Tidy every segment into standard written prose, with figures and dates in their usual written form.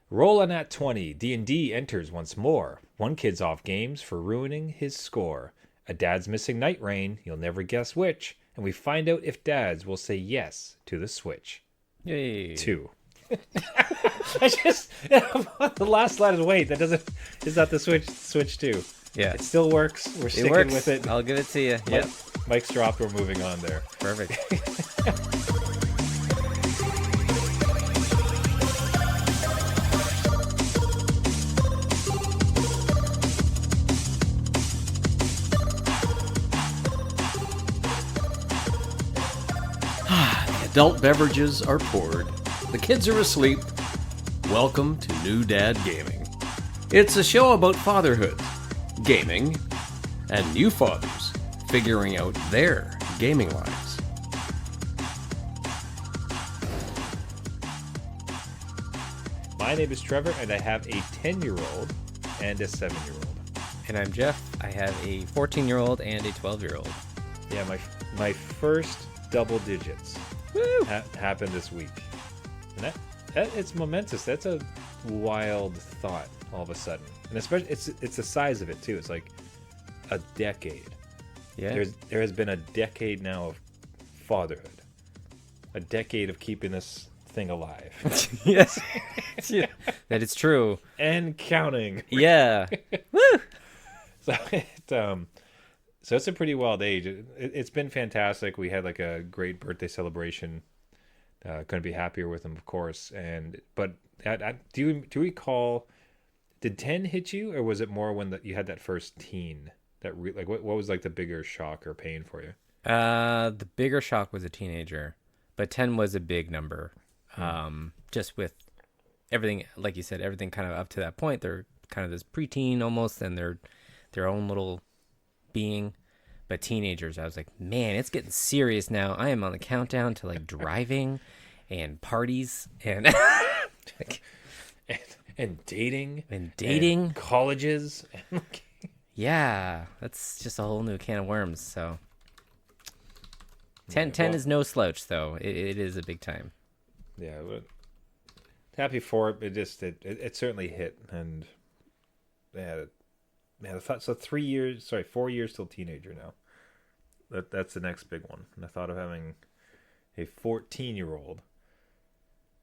Roll a nat 20. D&D enters once more. One kid's off games for ruining his score. A dad's missing Nightreign. You'll never guess which. And we find out if dads will say yes to the Switch. Yay. 2. I just the last line is wait. That doesn't. Is that the Switch 2? Yeah. It still works. We're sticking with it. I'll give it to you. Yep. Mike's dropped. We're moving on there. Perfect. Adult beverages are poured. The kids are asleep. Welcome to New Dad Gaming. It's a show about fatherhood, gaming, and new fathers figuring out their gaming lives. My name is Trevor, and I have a 10-year-old and a 7-year-old. And I'm Jeff. I have a 14-year-old and a 12-year-old. Yeah, my first double digits happened this week, and that it's momentous. That's a wild thought all of a sudden, and especially it's the size of it too. It's like a decade. Yeah. There has been a decade now of fatherhood, a decade of keeping this thing alive. Yes. Yeah, that is true. And counting. Yeah. Woo! So it's a pretty wild age. It's been fantastic. We had like a great birthday celebration. Couldn't be happier with him, of course. But do you recall? Did 10 hit you, or was it more when you had that first teen? What was like the bigger shock or pain for you? The bigger shock was a teenager, but 10 was a big number. Just with everything, like you said, everything kind of up to that point, they're kind of this preteen almost, and they're their own little being. But teenagers, I was like, man, it's getting serious now. I am on the countdown to like driving and parties and like, and dating and colleges. Yeah, that's just a whole new can of worms. So 10 well, is no slouch, though. It is a big time. Yeah, but happy for it. It certainly hit, and yeah, I thought so. 4 years till teenager now. That's the next big one. And I thought of having a 14-year-old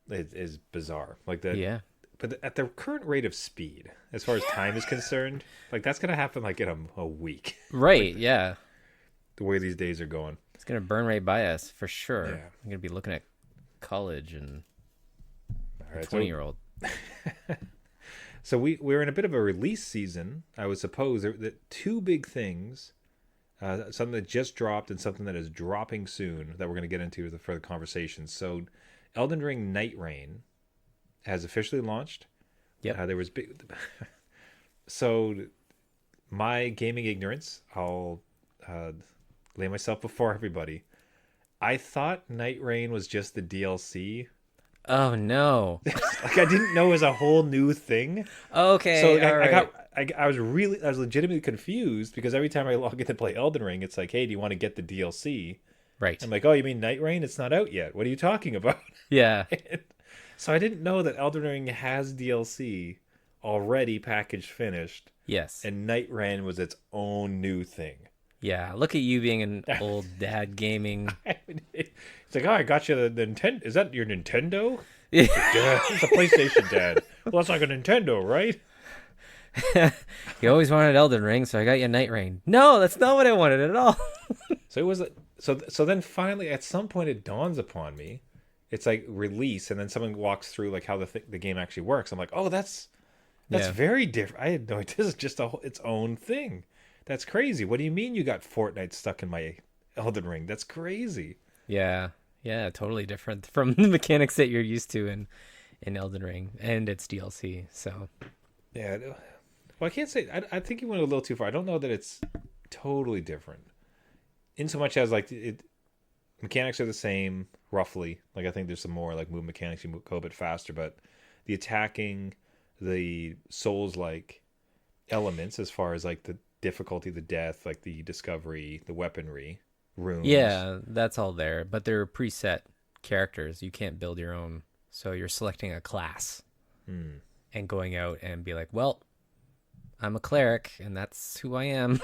is bizarre. Like that. Yeah. But at the current rate of speed, as far as time is concerned, like that's gonna happen like in a week. Right. Like, yeah. The way these days are going, It's gonna burn right by us for sure. Yeah. I'm gonna be looking at college and all right, 20-year-old. So we're in a bit of a release season. I would suppose that two big things, something that just dropped and something that is dropping soon that we're going to get into the further conversations. So, Elden Ring Nightreign has officially launched. Yep. There was big. So, my gaming ignorance, I'll lay myself before everybody. I thought Nightreign was just the DLC. Oh no. Like I didn't know it was a whole new thing. Okay. So all right. I was legitimately confused because every time I log in to play Elden Ring, it's like, hey, do you want to get the DLC? Right. I'm like, oh, you mean Nightreign? It's not out yet. What are you talking about? Yeah. So I didn't know that Elden Ring has DLC already packaged, finished, Yes. and Nightreign was its own new thing. Yeah. Look at you being an old dad gaming. It's like, oh, I got you the Nintendo. Is that your Nintendo? Yeah. Dad, it's a PlayStation, Dad. Well, that's like a Nintendo, right? You always wanted Elden Ring, so I got you Nightreign. No, that's not what I wanted at all. So it was so then finally at some point it dawns upon me. It's like release, and then someone walks through like how the game actually works. I'm like, oh, that's Yeah. very different. I had no idea. This is just its own thing. That's crazy. What do you mean you got Fortnite stuck in my Elden Ring? That's crazy. Yeah. Yeah, totally different from the mechanics that you're used to in Elden Ring, and it's DLC. So Yeah. Well, I can't say. I think you went a little too far. I don't know that it's totally different. In so much as like mechanics are the same roughly. Like I think there's some more like move mechanics. You go a bit faster, but the attacking, the Souls-like elements as far as like the difficulty, the death, like the discovery, the weaponry, runes. yeah, that's all there, but they're preset characters. You can't build your own, so you're selecting a class. and going out and be like, well, I'm a cleric and that's who I am.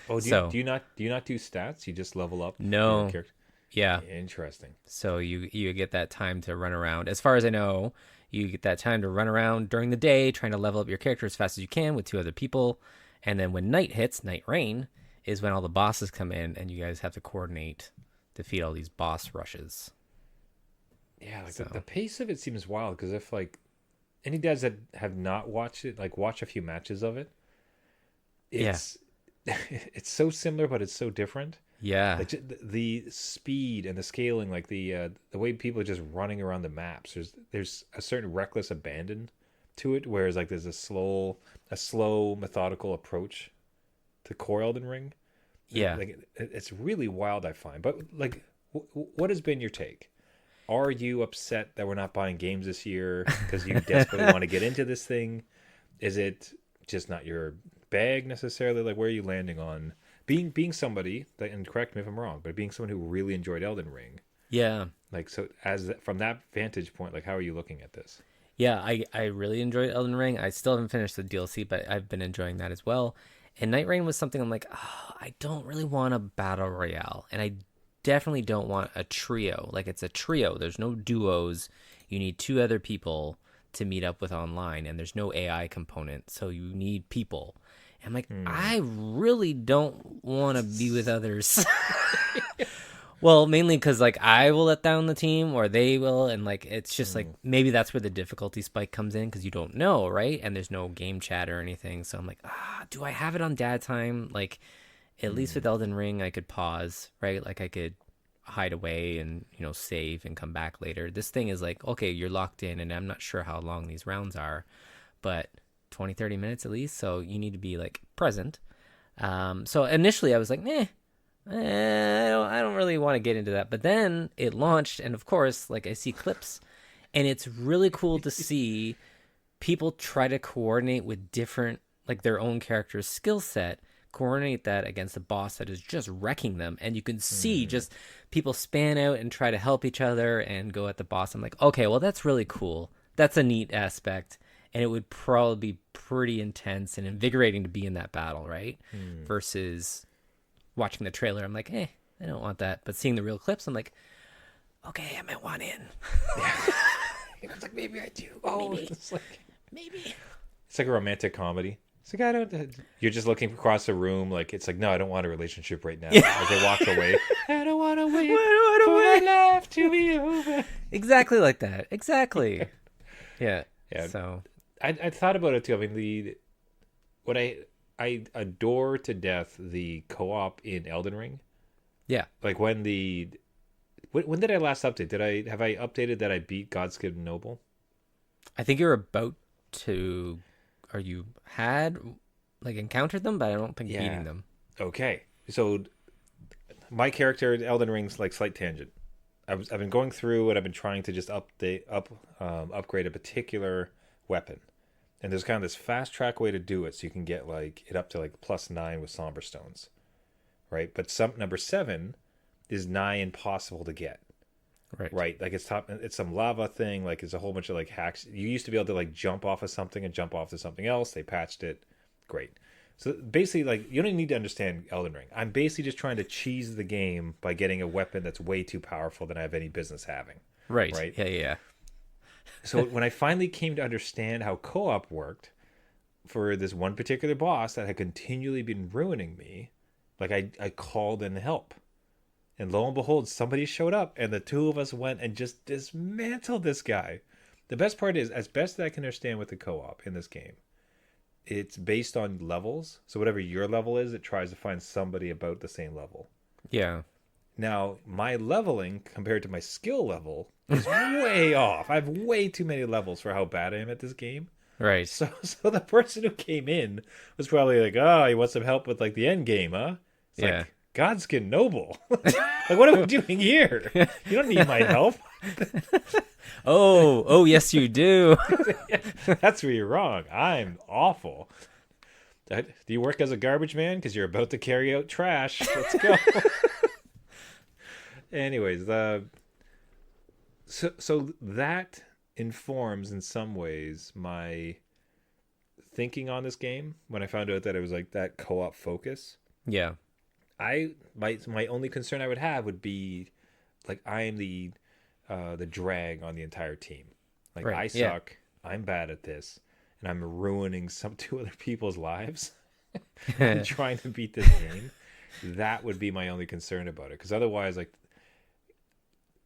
Oh, So- do you not do stats? You just level up No. your character? Yeah. Interesting. So you get that time to run around. As far as I know, you get that time to run around during the day trying to level up your character as fast as you can with 2 other people. And then when night hits, Nightreign, is when all the bosses come in and you guys have to coordinate defeat all these boss rushes. Yeah, like So- the pace of it seems wild because if like any dads that have not watched it, like watch a few matches of it, it's it's so similar but it's so different. Yeah. Like the speed and the scaling, like the way people are just running around the maps. There's a certain reckless abandon to it, whereas like there's a slow methodical approach to core Elden Ring. Yeah. Like it's really wild, I find. But like, what has been your take? Are you upset that we're not buying games this year because you desperately want to get into this thing? Is it just not your bag necessarily? Like, where are you landing on being somebody that, and correct me if I'm wrong, but being someone who really enjoyed Elden Ring? Yeah. Like, so from that vantage point, like, how are you looking at this? Yeah, I really enjoyed Elden Ring. I still haven't finished the DLC, but I've been enjoying that as well. And Nightreign was something I'm like, oh, I don't really want a battle royale. And I definitely don't want a trio. Like, it's a trio. There's no duos. You need 2 other people to meet up with online, and there's no AI component. So you need people. And I'm like, I really don't want to be with others. Well, mainly because like I will let down the team or they will, and like it's just like maybe that's where the difficulty spike comes in because you don't know, right? And there's no game chat or anything, so I'm like, do I have it on dad time? Like, at least with Elden Ring, I could pause, right? Like I could hide away and save and come back later. This thing is like, okay, you're locked in, and I'm not sure how long these rounds are, but 20-30 minutes at least, so you need to be like present. So initially I was like, I don't really want to get into that. But then it launched, and of course, like I see clips, and it's really cool to see people try to coordinate with different, like their own character's skill set, coordinate that against a boss that is just wrecking them. And you can see just people span out and try to help each other and go at the boss. I'm like, okay, well, that's really cool. That's a neat aspect. And it would probably be pretty intense and invigorating to be in that battle, right? Versus watching the trailer, I'm like, I don't want that. But seeing the real clips, I'm like, okay, I might want in. It's like, maybe I do. Oh, Maybe. It's like a romantic comedy. It's like, I don't. You're just looking across the room, like it's like, no, I don't want a relationship right now. As they walk away, I don't want to wait for my life to be over. Exactly like that. Exactly. Yeah. Yeah. So I thought about it too. I mean, I adore to death the co-op in Elden Ring. yeah. Like when did I last update? Have I updated that I beat Godskin Noble? I think you're about to, or you had like encountered them, but I don't think beating them. Okay, so my character in Elden Ring's like slight tangent. I've been going through and I've been trying to just upgrade a particular weapon, and there's kind of this fast track way to do it, so you can get like it up to like +9 with Somber Stones, right? But number 7 is nigh impossible to get. Right, like it's some lava thing. Like it's a whole bunch of like hacks. You used to be able to like jump off of something and jump off to something else. They patched it, great. So basically, like you don't need to understand Elden Ring. I'm basically just trying to cheese the game by getting a weapon that's way too powerful than I have any business having. Right. Yeah. So when I finally came to understand how co-op worked for this one particular boss that had continually been ruining me, like I called in help. And lo and behold, somebody showed up, and the 2 of us went and just dismantled this guy. The best part is, as best as I can understand with the co-op in this game, it's based on levels. So whatever your level is, it tries to find somebody about the same level. Yeah. Now, my leveling compared to my skill level is way off. I have way too many levels for how bad I am at this game. Right. So the person who came in was probably like, oh, you want some help with like the end game, huh? It's like, Godskin Noble. Like, what am I doing here? You don't need my help. Oh, yes, you do. That's where you're wrong. I'm awful. Do you work as a garbage man? Because you're about to carry out trash. Let's go. Anyways, so that informs in some ways my thinking on this game when I found out that it was like that co-op focus. Yeah. My only concern I would have would be like I am the drag on the entire team. Like Right, I yeah. suck. I'm bad at this, and I'm ruining two other people's lives trying to beat this game. That would be my only concern about it, because otherwise, like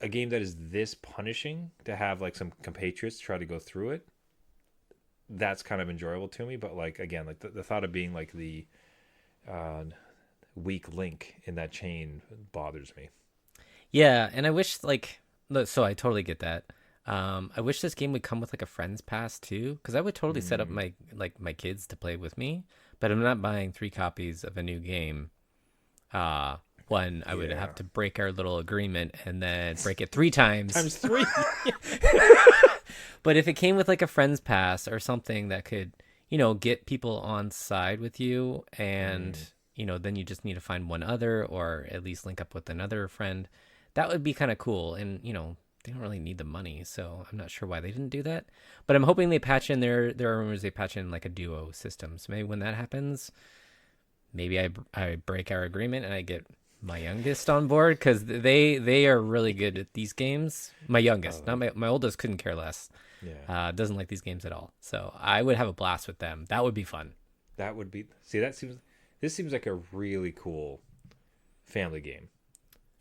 a game that is this punishing to have like some compatriots try to go through it, that's kind of enjoyable to me. But like again, like the thought of being like the weak link in that chain bothers me. Yeah, and I wish like so I totally get that. I wish this game would come with like a friends pass too, because I would totally set up my kids to play with me. But I'm not buying 3 copies of a new game. One, I would have to break our little agreement and then break it 3 times. Times 3. But if it came with like a friends pass or something that could, get people on side with you, and then you just need to find one other, or at least link up with another friend, that would be kind of cool. And they don't really need the money, so I'm not sure why they didn't do that. But I'm hoping they patch in there are rumors they patch in like a duo system. So maybe when that happens, maybe I break our agreement and I get my youngest on board, because they are really good at these games. My youngest, not my oldest, couldn't care less. Yeah. Doesn't like these games at all. So I would have a blast with them. That would be fun. That would be this seems like a really cool family game.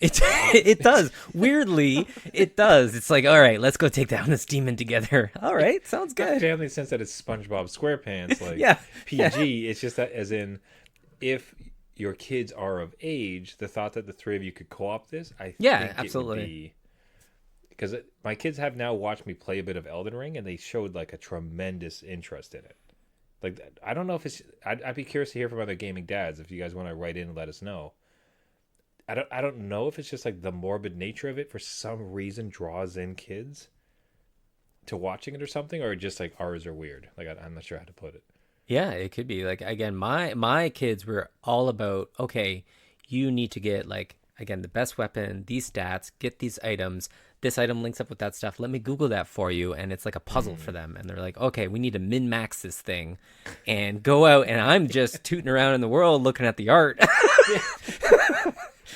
It does. Weirdly, it does. It's like, all right, let's go take down this demon together. All right, sounds good. Family in the sense that it's SpongeBob SquarePants, like Yeah. PG. It's just that, as in, if your kids are of age, the thought that the 3 of you could co-op this, I think absolutely. it would be, because my kids have now watched me play a bit of Elden Ring, and they showed like a tremendous interest in it. Like, I don't know if it's. I'd be curious to hear from other gaming dads if you guys want to write in and let us know. I don't know if it's just like the morbid nature of it for some reason draws in kids to watching it or something, or just like ours are weird. Like I'm not sure how to put it. Yeah, it could be. Like, again, my kids were all about, okay, you need to get, like, again, the best weapon, these stats, get these items. This item links up with that stuff. Let me Google that for you. And it's like a puzzle for them. And they're like, okay, we need to min-max this thing and go out. And I'm just tooting around in the world looking at the art.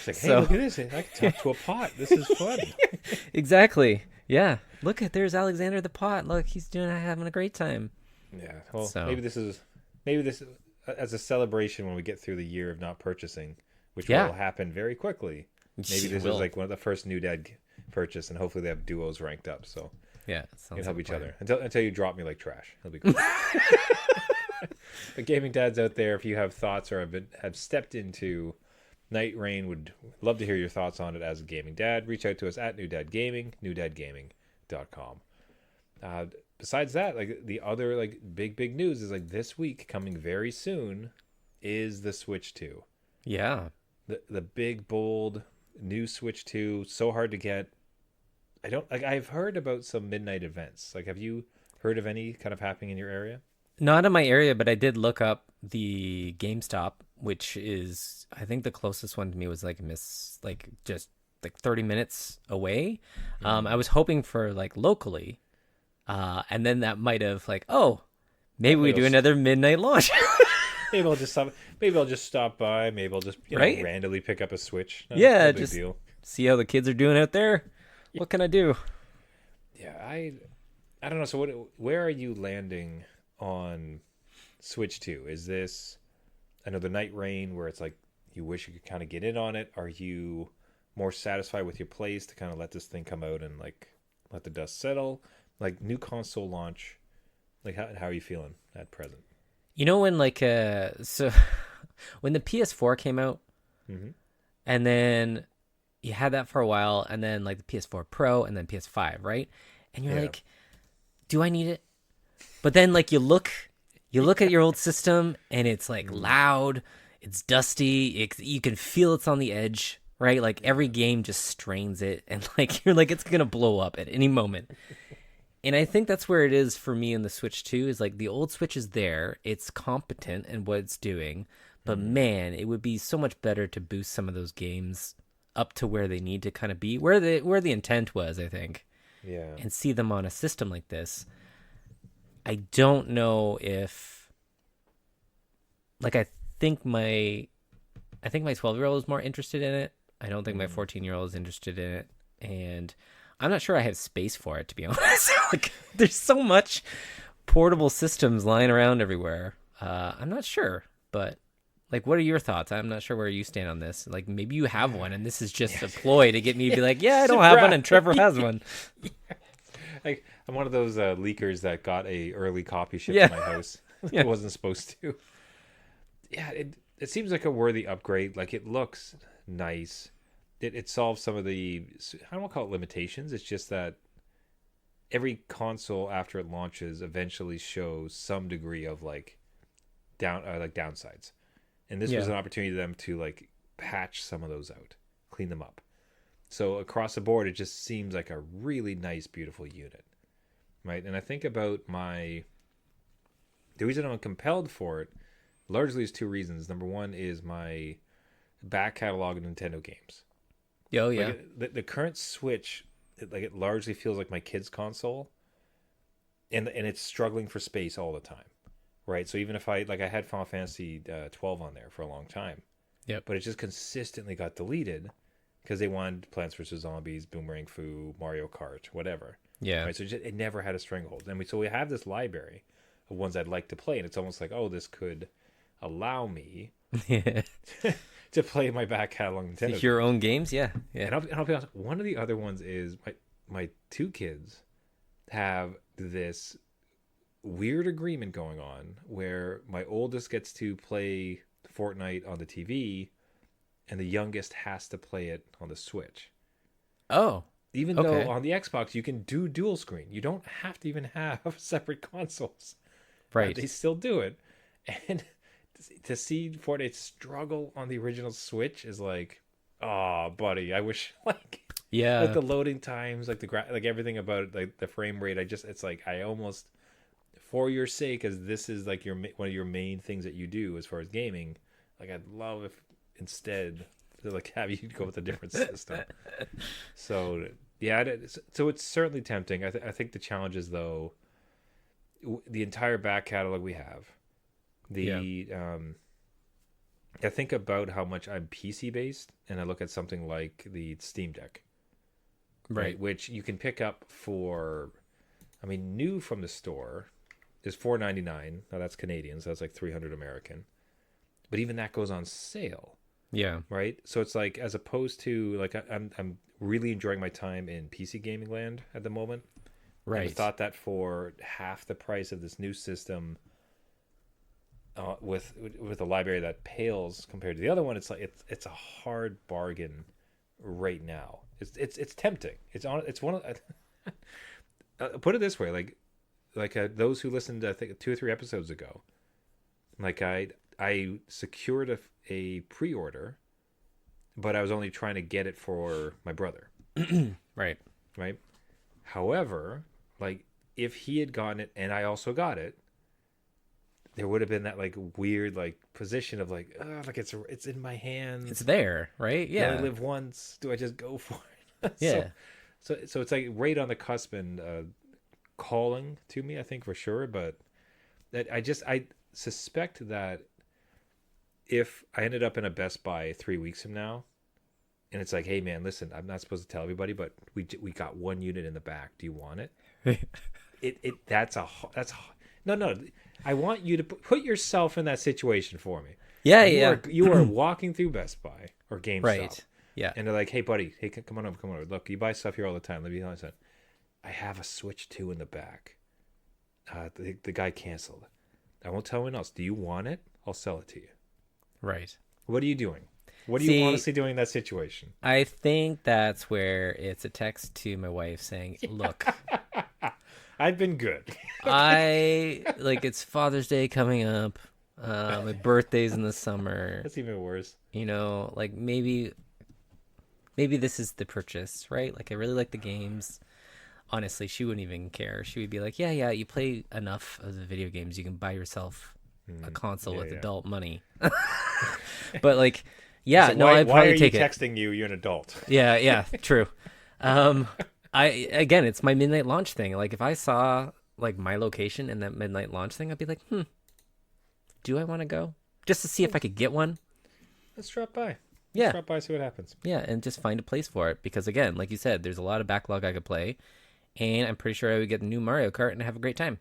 It's like, hey, look at this. I can talk to a pot. This is fun. Exactly. Yeah. Look there's Alexander the pot. Look, he's having a great time. Yeah. Well, So. maybe this is as a celebration when we get through the year of not purchasing, which Yeah. will happen very quickly. Maybe this is like one of the first new dad purchase, and hopefully they have duos ranked up, so Yeah. we can help each other until you drop me like trash. It'll be cool. But gaming dads out there, if you have thoughts or have stepped into Nightreign, would love to hear your thoughts on it as a gaming dad. Reach out to us at New Dad Gaming, newdadgaming.com. Besides that, like the other like big news is like this week coming very soon is the Switch 2. Yeah. The big bold new Switch 2, so hard to get. I've heard about some midnight events. Like, have you heard of any kind of happening in your area? Not in my area, but I did look up the GameStop, which is, I think the closest one to me was just 30 minutes away. I was hoping for like locally, and then that might have like, maybe we do another midnight launch. Maybe I'll just stop by. Maybe I'll just Right? randomly pick up a Switch. Yeah, no big just deal. see how the kids are doing out there. What can I do? Yeah, I don't know. So where are you landing on Switch 2? Is this another Nightreign where it's like you wish you could kind of get in on it? Are you more satisfied with your plays to kind of let this thing come out and like let the dust settle? Like new console launch, like how are you feeling at present? When when the PS4 came out, and then you had that for a while, and then like the PS4 Pro, and then PS5, right? And you're like, do I need it? But then like you look at your old system, and it's like loud, it's dusty, you can feel it's on the edge, right? Like every game just strains it, and like you're like it's gonna blow up at any moment. And I think that's where it is for me in the Switch 2, is like the old Switch is there, it's competent in what it's doing, but man, it would be so much better to boost some of those games up to where they need to kind of be, where the intent was, I think. Yeah. and see them on a system like this. I don't know if, like, I think my 12-year-old is more interested in it. I don't think my 14-year-old is interested in it, and I'm not sure I have space for it, to be honest. Like, there's so much portable systems lying around everywhere. I'm not sure, but like, what are your thoughts? I'm not sure where you stand on this. Like, maybe you have one, and this is just a ploy to get me to be like, yeah, I don't have one, and Trevor has one. Like, I'm one of those leakers that got a early copy shipped to my house. It wasn't supposed to. Yeah, it seems like a worthy upgrade. Like, it looks nice. It solves some of the, I don't want to call it limitations. It's just that every console after it launches eventually shows some degree of like downsides, and this was an opportunity for them to like patch some of those out, clean them up. So across the board, it just seems like a really nice, beautiful unit, right? And I think about the reason I'm compelled for it largely is two reasons. Number one is my back catalog of Nintendo games. Oh yeah, like the current Switch, it largely feels like my kid's console, and it's struggling for space all the time, right? So even if I had Final Fantasy 12 on there for a long time, but it just consistently got deleted because they wanted Plants vs Zombies, Boomerang Fu, Mario Kart, whatever. Yeah, right. So it never had a stranglehold, and so we have this library of ones I'd like to play, and it's almost like, oh, this could allow me to play my back catalog Nintendo. Your own games, yeah. And I'll be honest, one of the other ones is my two kids have this weird agreement going on where my oldest gets to play Fortnite on the TV, and the youngest has to play it on the Switch. Oh. Even though on the Xbox you can do dual screen. You don't have to even have separate consoles. Right. They still do it. And to see Fortnite struggle on the original Switch is like, oh, buddy, I wish like the loading times, like like everything about it, like the frame rate. It's like I almost, for your sake, as this is like one of your main things that you do as far as gaming, like I'd love if instead to like have you go with a different system. So yeah, so it's certainly tempting. I think the challenge is though the entire back catalog we have. I think about how much I'm PC based, and I look at something like the Steam Deck, right? Which you can pick up for, I mean, new from the store is $4.99. Now that's Canadian, so that's like $300 American. But even that goes on sale. Yeah. Right. So it's like, as opposed to like, I'm really enjoying my time in PC gaming land at the moment. Right. I thought that for half the price of this new system. With a library that pales compared to the other one, it's like it's a hard bargain right now. It's tempting. It's one of put it this way, like those who listened, I think 2 or 3 episodes ago, like I secured a pre-order, but I was only trying to get it for my brother. Right. However, like if he had gotten it and I also got it, there would have been that like weird like position of like, oh, like it's in my hands. It's there, right? Yeah. I only live once. Do I just go for it? Yeah. So it's like right on the cusp and calling to me, I think for sure. But that I suspect that if I ended up in a Best Buy 3 weeks from now, and it's like, hey man, listen, I'm not supposed to tell everybody, but we got one unit in the back. Do you want it? That's no. I want you to put yourself in that situation for me. Yeah, You are walking through Best Buy or GameStop. Right. Yeah. And they're like, hey, buddy, hey, come on over. Look, you buy stuff here all the time. Let me honest. I have a Switch 2 in the back. The guy canceled. I won't tell anyone else. Do you want it? I'll sell it to you. Right. What are you doing? What are you honestly doing in that situation? I think that's where it's a text to my wife saying, look. I've been good. It's Father's Day coming up. My birthday's in the summer. That's even worse. You know, like maybe this is the purchase, right? Like I really like the games. Honestly, she wouldn't even care. She would be like, yeah, you play enough of the video games. You can buy yourself a console with adult money. But like, yeah, so no, I'd probably take it. Why are you texting you? You're an adult. Yeah, true. Again, it's my midnight launch thing. Like if I saw like my location in that midnight launch thing, I'd be like, do I want to go just to see if I could get one? Let's drop by. Yeah. Drop by, see what happens. Yeah, and just find a place for it because again, like you said, there's a lot of backlog I could play, and I'm pretty sure I would get a new Mario Kart and have a great time.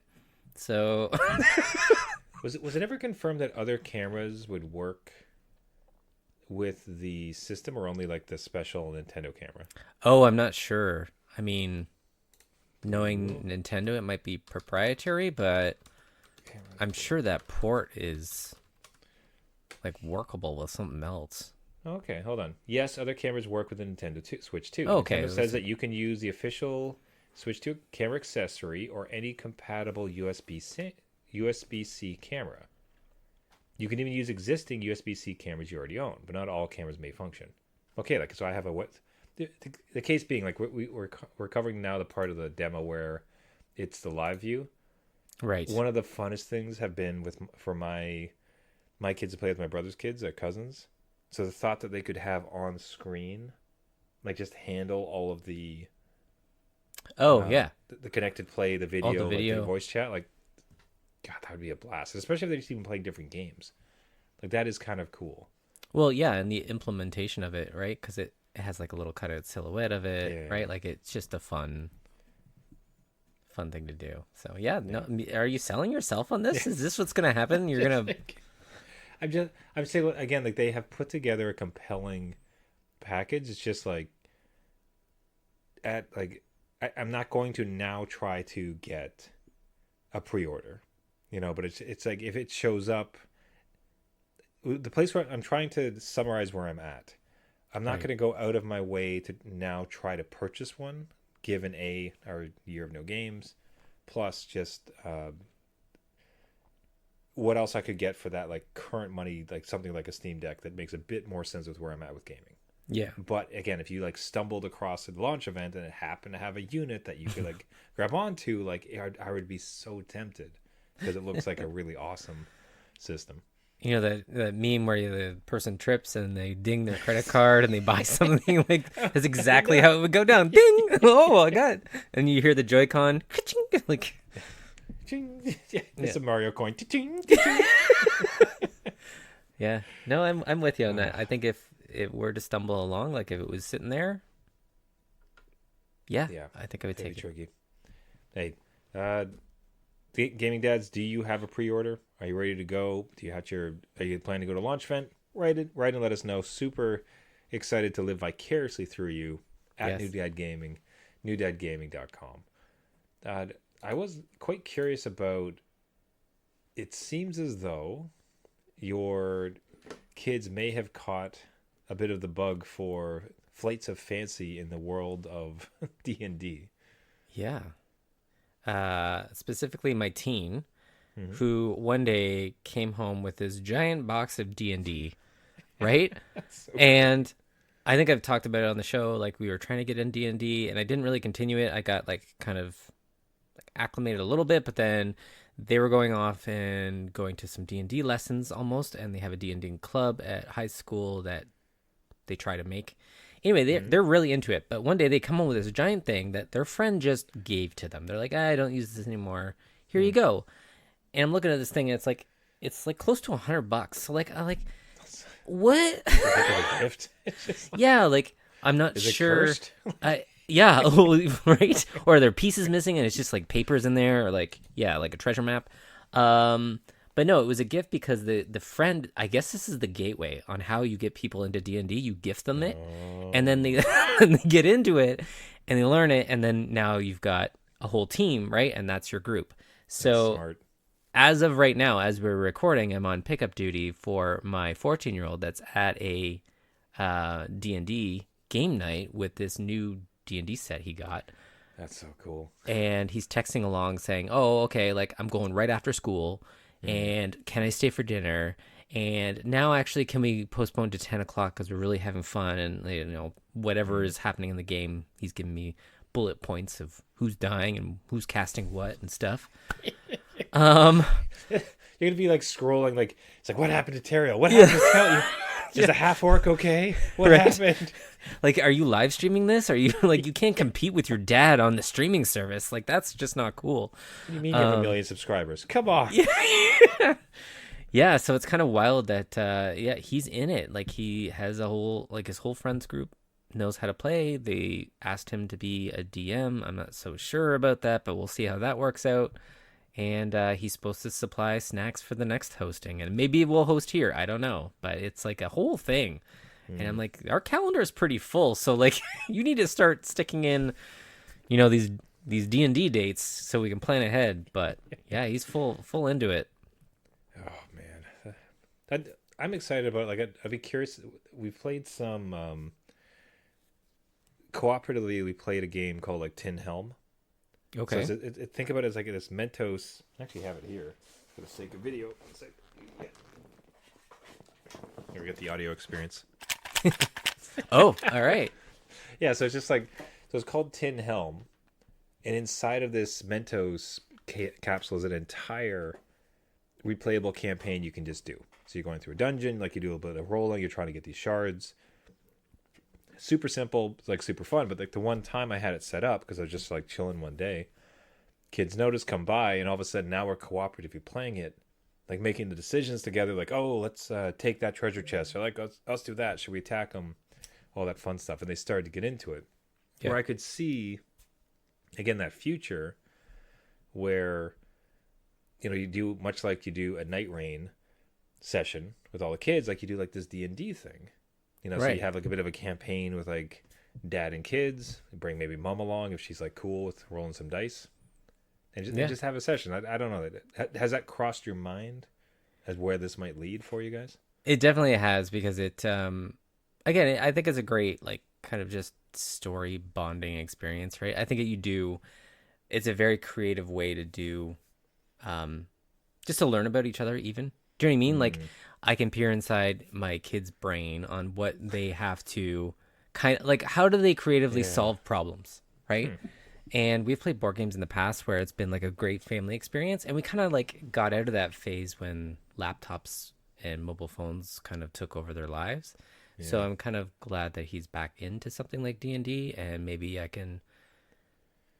So, was it ever confirmed that other cameras would work with the system, or only like the special Nintendo camera? oh, I'm not sure. I mean, knowing Nintendo, it might be proprietary, but I'm sure that port is like workable with something else. Okay, hold on. Yes, other cameras work with the Nintendo Switch too. Okay, Nintendo says that you can use the official Switch 2 camera accessory or any compatible USB-C camera. You can even use existing USB-C cameras you already own, but not all cameras may function. Okay, like so I have a what? The case being like we're covering now the part of the demo where it's the live view. Right. One of the funnest things have been for my kids to play with my brother's kids, their cousins. So the thought that they could have on screen, like just handle all of the yeah, the connected play, the video, like the voice chat, like God, that would be a blast. Especially if they're just even playing different games. Like that is kind of cool. Well, yeah, and the implementation of it, right? Because it has like a little cutout silhouette of it, right? Like it's just a fun thing to do. So yeah, no, are you selling yourself on this? Is this what's gonna happen? You're gonna. I'm saying again, like they have put together a compelling package. It's just like I'm not going to now try to get a pre-order, but it's like if it shows up, the place where I'm trying to summarize where I'm at. I'm not going to go out of my way to now try to purchase one, given our year of no games, plus just what else I could get for that like current money, like something like a Steam Deck that makes a bit more sense with where I'm at with gaming. Yeah. But again, if you like stumbled across a launch event and it happened to have a unit that you could like grab onto, like I would be so tempted because it looks like a really awesome system. You know that meme where the person trips and they ding their credit card and they buy something, like that's exactly how it would go down. Ding! Oh, I got it. And you hear the Joy-Con, like, yeah, it's a Mario coin. Yeah, no, I'm with you on that. I think if it were to stumble along, like if it was sitting there, yeah, I think I would take it. Tricky. Hey, gaming dads, do you have a pre-order? Are you ready to go? Are you planning to go to launch event? Write and let us know. Super excited to live vicariously through you at New Dad Gaming, newdadgaming.com. I was quite curious about. It seems as though your kids may have caught a bit of the bug for flights of fancy in the world of D&D. Yeah. Specifically my teen, who one day came home with this giant box of D&D, right? So and I think I've talked about it on the show. Like we were trying to get in D&D, and I didn't really continue it. I got like kind of like acclimated a little bit, but then they were going off and going to some D&D lessons almost, and they have a D&D club at high school that they try to make. Anyway, they're really into it. But one day they come home with this giant thing that their friend just gave to them. They're like, I don't use this anymore. Here you go. And I'm looking at this thing, and it's like close to $100. So I'm like, what? A gift. Yeah, like I'm not sure. Cursed? Yeah, right. Or there are pieces missing, and it's just like papers in there, or like a treasure map. But no, it was a gift because the friend, I guess this is the gateway on how you get people into D&D. You gift them it, and then they get into it, and they learn it, and then now you've got a whole team, right? And that's your group. So smart. As of right now, as we're recording, I'm on pickup duty for my 14-year-old that's at a D&D game night with this new D&D set he got. That's so cool. And he's texting along saying, oh, okay, like I'm going right after school. And can I stay for dinner? And now actually can we postpone to 10 o'clock because we're really having fun, and whatever is happening in the game, he's giving me bullet points of who's dying and who's casting what and stuff. You're gonna be like scrolling, like it's like what happened to Terrio? What happened to Terrio? Is the half orc okay? What Right. happened? Like, are you live streaming this? Are you like, you can't compete with your dad on the streaming service? Like, that's just not cool. What do you mean you have 1 million subscribers? Come on. Yeah, so it's kind of wild that yeah, he's in it. Like, he has a whole, like, his whole friends group knows how to play. They asked him to be a DM. I'm not so sure about that, but we'll see how that works out. And he's supposed to supply snacks for the next hosting, and maybe we'll host here. I don't know, but it's like a whole thing. And I'm like, our calendar is pretty full, so like, you need to start sticking in, you know, these D&D dates so we can plan ahead. But yeah, he's full into it. Oh man, I'm excited about it. I'd be curious. We've played some cooperatively. We played a game called like Tin Helm. Okay. So think about it as like this Mentos. I actually have it here for the sake of video. Here we get the audio experience. Oh, all right. Yeah, so it's just like, so it's called Tin Helm, and inside of this Mentos capsule is an entire replayable campaign you can just do. So you're going through a dungeon, like you do a bit of rolling, you're trying to get these shards. Super simple, like super fun, but like the one time I had it set up, because I was just like chilling one day, kids notice, come by, and all of a sudden now we're cooperatively playing it, like making the decisions together, like, oh, let's take that treasure chest, or like, let's do that, should we attack them, all that fun stuff. And they started to get into it. Yeah. Where I could see, again, that future where, you know, you do, much like you do a Nightreign session with all the kids, like you do like this D&D thing. You know, so Right. you have like a bit of a campaign with like dad and kids. You bring maybe mom along if she's like cool with rolling some dice, and just have a session. I don't know. Has that crossed your mind as where this might lead for you guys? It definitely has, because it again, I think it's a great, like, kind of just story bonding experience, right? I think it's a very creative way to do just to learn about each other even. Do you know what I mean? Like, I can peer inside my kid's brain on what they have to kind of, like, how do they creatively solve problems, right? And we've played board games in the past where it's been like a great family experience, and we kind of like got out of that phase when laptops and mobile phones kind of took over their lives. So I'm kind of glad that he's back into something like D&D, and maybe I can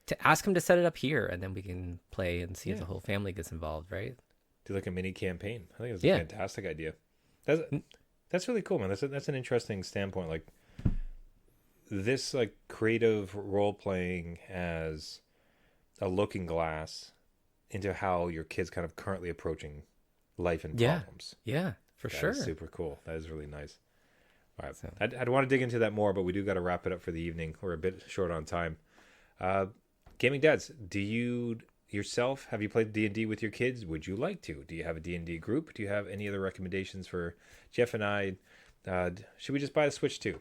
to ask him to set it up here, and then we can play and see if the whole family gets involved, right? Do like a mini campaign. I think it's a fantastic idea. That's really cool, man. That's an interesting standpoint. Like this, like creative role playing as a looking glass into how your kid's kind of currently approaching life and problems. Yeah, for That sure. is super cool. That is really nice. All right, I'd want to dig into that more, but we do got to wrap it up for the evening. We're a bit short on time. Gaming dads, do you yourself, have you played D&D with your kids? Would you like to? Do you have a D&D group? Do you have any other recommendations for Jeff and I? Should we just buy the Switch too?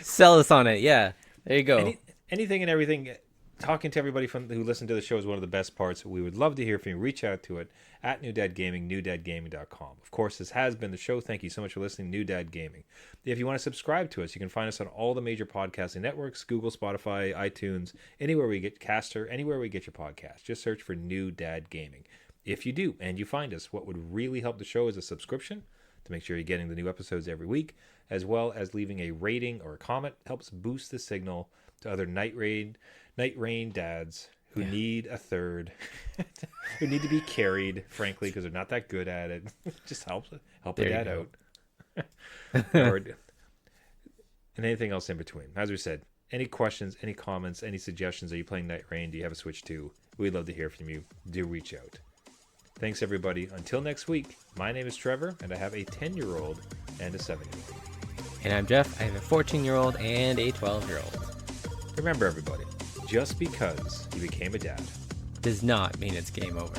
Sell us on it. Yeah, there you go. Anything and everything. Talking to everybody who listened to the show is one of the best parts. We would love to hear from you. Reach out to it at New Dad Gaming, newdadgaming.com. Of course, this has been the show. Thank you so much for listening, New Dad Gaming. If you want to subscribe to us, you can find us on all the major podcasting networks, Google, Spotify, iTunes, anywhere we get Caster, anywhere we get your podcast. Just search for New Dad Gaming. If you do, and you find us, what would really help the show is a subscription to make sure you're getting the new episodes every week, as well as leaving a rating or a comment. Helps boost the signal to other Nightreign dads who need a third, who need to be carried, frankly, because they're not that good at it. Just help the dad out. And anything else in between. As we said, any questions, any comments, any suggestions? Are you playing Nightreign? Do you have a Switch 2? We'd love to hear from you. Do reach out. Thanks, everybody. Until next week, my name is Trevor, and I have a 10-year-old and a 7-year-old. And I'm Jeff. I have a 14-year-old and a 12-year-old. Remember, everybody, just because you became a dad Does not mean it's game over.